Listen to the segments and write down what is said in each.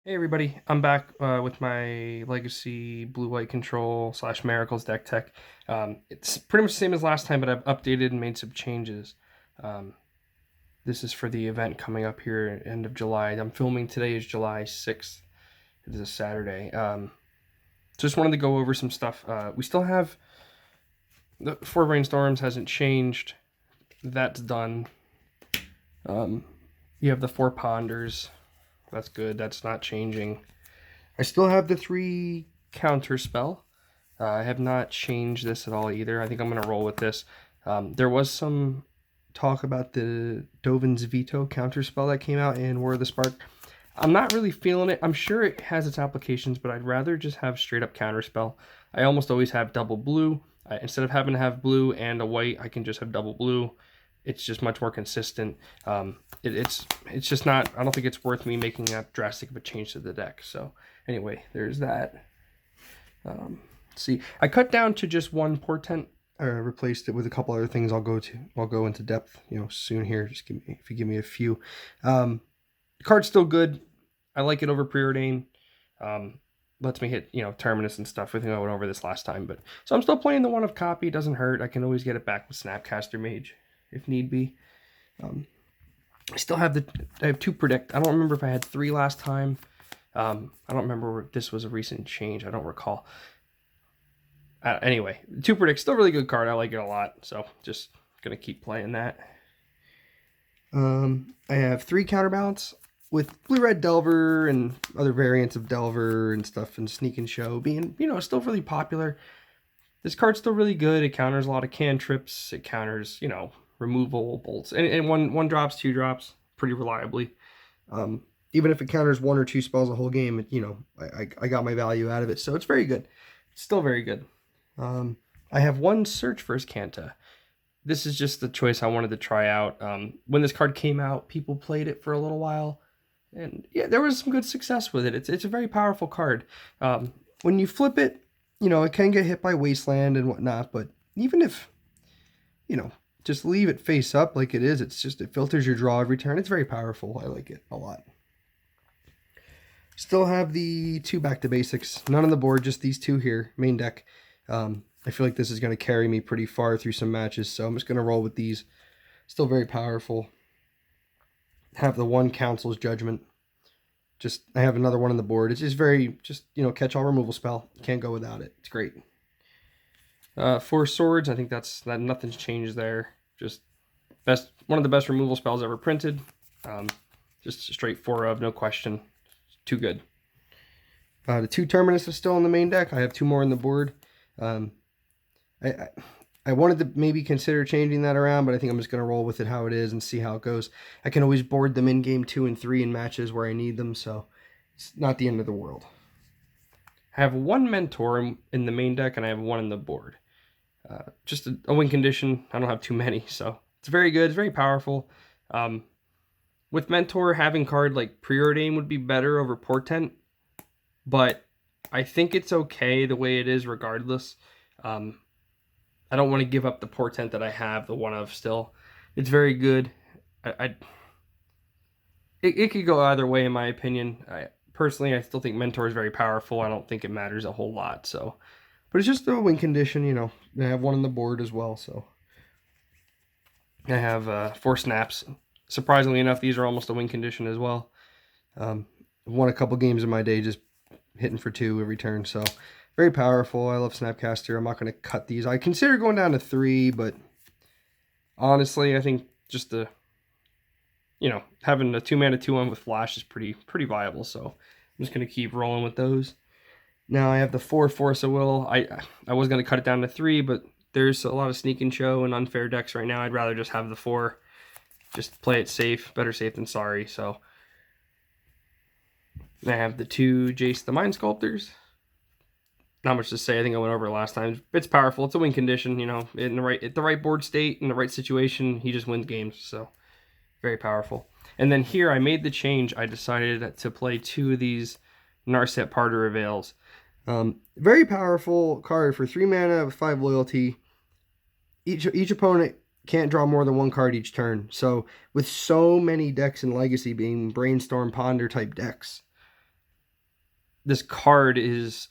Hey everybody, I'm back with my Legacy Blue Light Control / Miracles deck tech. It's pretty much the same as last time, but I've updated and made some changes. Um, this is for the event coming up here end of July. I'm filming today is July 6th. It is a Saturday. Just wanted to go over some stuff. We still have the 4 Brainstorms hasn't changed. That's done. Um, you have the 4 Ponders. That's good. That's not changing. I still have the 3 counter spell. I have not changed this at all either. I think I'm going to roll with this. There was some talk about the Dovin's Veto counter spell that came out in War of the Spark. I'm not really feeling it. I'm sure it has its applications, but I'd rather just have straight up counter spell. I almost always have double blue. Instead of having to have blue and a white, I can just have double blue. It's just much more consistent. It's just not. I don't think it's worth me making that drastic of a change to the deck. So anyway, there's that. See, I cut down to just one portent. Replaced it with a couple other things. I'll go into depth, soon here. Just if you give me a few. The card's still good. I like it over Preordain. Lets me hit, Terminus and stuff. I think I went over this last time, but so I'm still playing the one of copy. It doesn't hurt. I can always get it back with Snapcaster Mage if need be. I still have I have 2 predict. I don't remember if I had 3 last time. I don't remember if this was a recent change. I don't recall. Anyway, 2 predict, still a really good card. I like it a lot. So just gonna keep playing that. I have 3 counterbalance with Blue Red Delver and other variants of Delver and stuff, and Sneak and Show being, still really popular. This card's still really good. It counters a lot of cantrips. It counters, removal bolts, and one drops, 2 drops pretty reliably. Even if it counters 1 or 2 spells a whole game, I got my value out of it, so it's very good. It's still very good. I have 1 Search for Azcanta. This is just the choice I wanted to try out. When this card came out, people played it for a little while, and yeah, there was some good success with it. It's a very powerful card. When you flip it, it can get hit by Wasteland and whatnot, but even if, just leave it face up like it is, it filters your draw every turn. It's very powerful. I like it a lot. Still have the 2 Back to Basics. None on the board, just these 2 here, main deck. I feel like this is going to carry me pretty far through some matches, so I'm just going to roll with these. Still very powerful. Have the 1 Council's Judgment. I have another one on the board. It's just very, catch-all removal spell. Can't go without it. It's great. 4 Swords. I think that nothing's changed there. Just one of the best removal spells ever printed. Just straight 4 of, no question. Too good. The 2 Terminus are still in the main deck. I have 2 more on the board. I wanted to maybe consider changing that around, but I think I'm just going to roll with it how it is and see how it goes. I can always board them in game 2 and 3 in matches where I need them, so it's not the end of the world. I have 1 Mentor in the main deck, and I have 1 in the board. Just a win condition. I don't have too many, so it's very good. It's very powerful. With Mentor, having card like Preordain would be better over Portent, but I think it's okay the way it is regardless. I don't want to give up the portent that I have, the 1 of still. It's very good. It could go either way in my opinion. Personally, I still think Mentor is very powerful. I don't think it matters a whole lot. So, but it's just a win condition, I have 1 on the board as well. So I have 4 Snaps. Surprisingly enough, these are almost a win condition as well. Won a couple games in my day just hitting for 2 every turn. So very powerful. I love Snapcaster. I'm not going to cut these. I consider going down to 3, but honestly, I think just having a 2-mana 2/1 with Flash is pretty viable. So I'm just going to keep rolling with those. Now I have the 4 Force of Will. I was going to cut it down to 3, but there's a lot of Sneak and Show and unfair decks right now. I'd rather just have the 4. Just play it safe. Better safe than sorry. So I have the 2 Jace the Mind Sculptors. Not much to say. I think I went over it last time. It's powerful. It's a win condition, in the right board state, in the right situation, he just wins games. So very powerful. And then here I made the change. I decided to play 2 of these Narset Parter Avails. Very powerful card for 3 mana with 5 loyalty. Each opponent can't draw more than 1 card each turn. So with so many decks in Legacy being Brainstorm Ponder type decks, this card is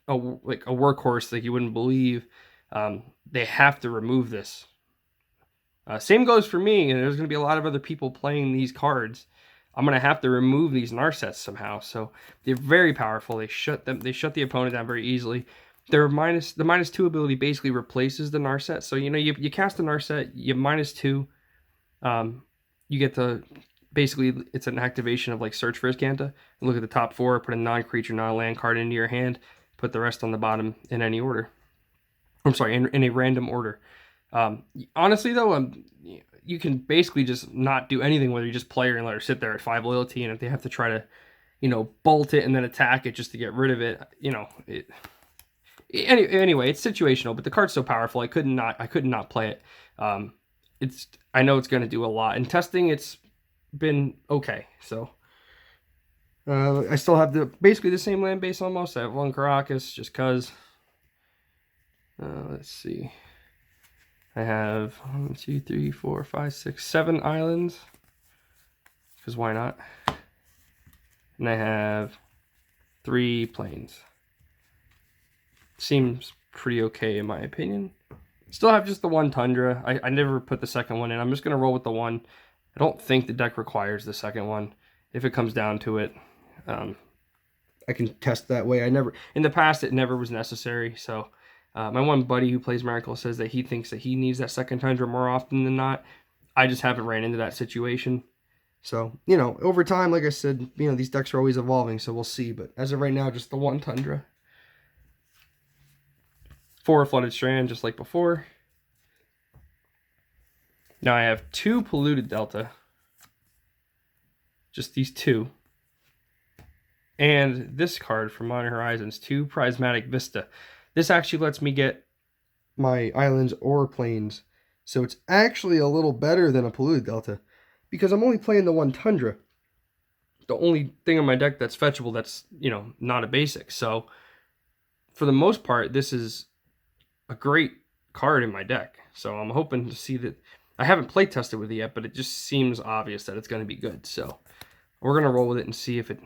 like a workhorse like you wouldn't believe. They have to remove this. Same goes for me, and there's going to be a lot of other people playing these cards. I'm going to have to remove these Narsets somehow. So they're very powerful. They shut the opponent down very easily. The -2 ability basically replaces the Narset. So you cast a Narset, you -2. You get the basically it's an activation of like Search for Azcanta. Look at the top 4, put a non-creature, non-land card into your hand, put the rest on the bottom in any order. I'm sorry, in a random order. Honestly, though, you can basically just not do anything whether you just play her and let her sit there at 5 loyalty, and if they have to try to, bolt it and then attack it just to get rid of it, anyway, it's situational. But the card's so powerful, I couldn't not play it. I know it's going to do a lot. In testing, it's been okay. So I still have basically the same land base almost. I have 1 Karakas just cause. Let's see. I have 1, 2, 3, 4, 5, 6, 7 islands. Because why not? And I have 3 plains. Seems pretty okay in my opinion. Still have just the 1 Tundra. I never put the second one in. I'm just going to roll with the 1. I don't think the deck requires the second one. If it comes down to it, I can test that way. In the past, it never was necessary. So my one buddy who plays Miracle says that he thinks that he needs that second Tundra more often than not. I just haven't ran into that situation. So, over time, like I said, these decks are always evolving, so we'll see. But as of right now, just the 1 Tundra. 4 Flooded Strand, just like before. Now I have 2 Polluted Delta. Just these 2. And this card from Modern Horizons, 2 Prismatic Vista. This actually lets me get my islands or plains. So it's actually a little better than a Polluted Delta. Because I'm only playing the 1 Tundra. The only thing on my deck that's fetchable that's, not a basic. So for the most part, this is a great card in my deck. So I'm hoping to see that. I haven't play tested with it yet, but it just seems obvious that it's going to be good. So we're going to roll with it and see if it,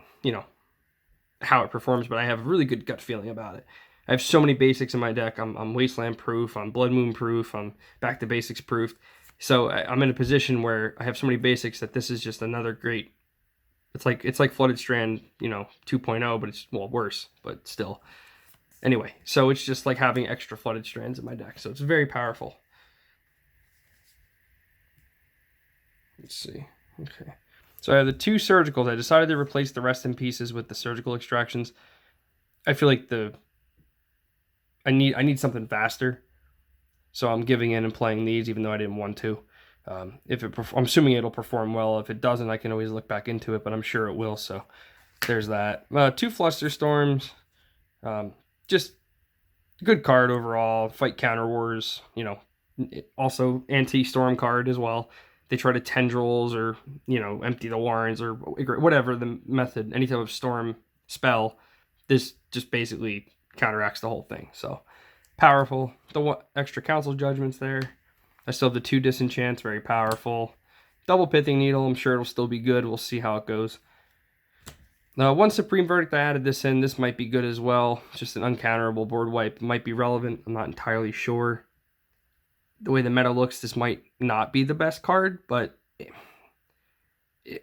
how it performs. But I have a really good gut feeling about it. I have so many basics in my deck. I'm Wasteland proof. I'm Blood Moon proof. I'm Back to Basics proof. So I'm in a position where I have so many basics that this is just another great. It's like Flooded Strand, 2.0, but it's worse, but still. Anyway, so it's just like having extra Flooded Strands in my deck. So it's very powerful. Let's see. Okay. So I have the 2 Surgicals. I decided to replace the Rest in Pieces with the Surgical Extractions. I feel like I need something faster. So I'm giving in and playing these even though I didn't want to. I'm assuming it'll perform well. If it doesn't, I can always look back into it, but I'm sure it will. So there's that. 2 Flusterstorms. Just good card overall. Fight counter wars. Also anti-storm card as well. They try to tendrils or, empty the warrens or whatever the method, any type of storm spell, this just basically counteracts the whole thing. So powerful. The extra council judgments there. I still have the 2 disenchants, very powerful. Double Pithing Needle, I'm sure it'll still be good. We'll see how it goes. Now, 1 Supreme Verdict, I added this in. This might be good as well. Just an uncounterable board wipe. It might be relevant. I'm not entirely sure. The way the meta looks, this might not be the best card, but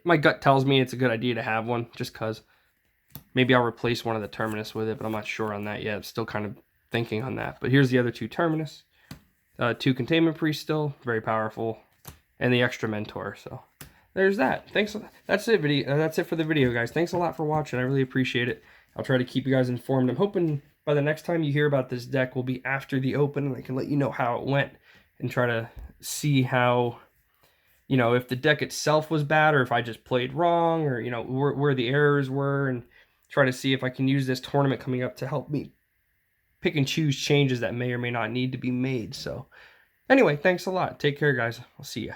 my gut tells me it's a good idea to have one, just because maybe I'll replace one of the Terminus with it, but I'm not sure on that yet. I'm still kind of thinking on that. But here's the other 2 Terminus. 2 Containment Priest still, very powerful, and the extra Mentor. So there's that. Thanks. That's it. That's it for the video, guys. Thanks a lot for watching. I really appreciate it. I'll try to keep you guys informed. I'm hoping by the next time you hear about this deck will be after the open, and I can let you know how it went and try to see how, if the deck itself was bad or if I just played wrong or, where the errors were, and try to see if I can use this tournament coming up to help me pick and choose changes that may or may not need to be made. So anyway, thanks a lot. Take care, guys. I'll see ya.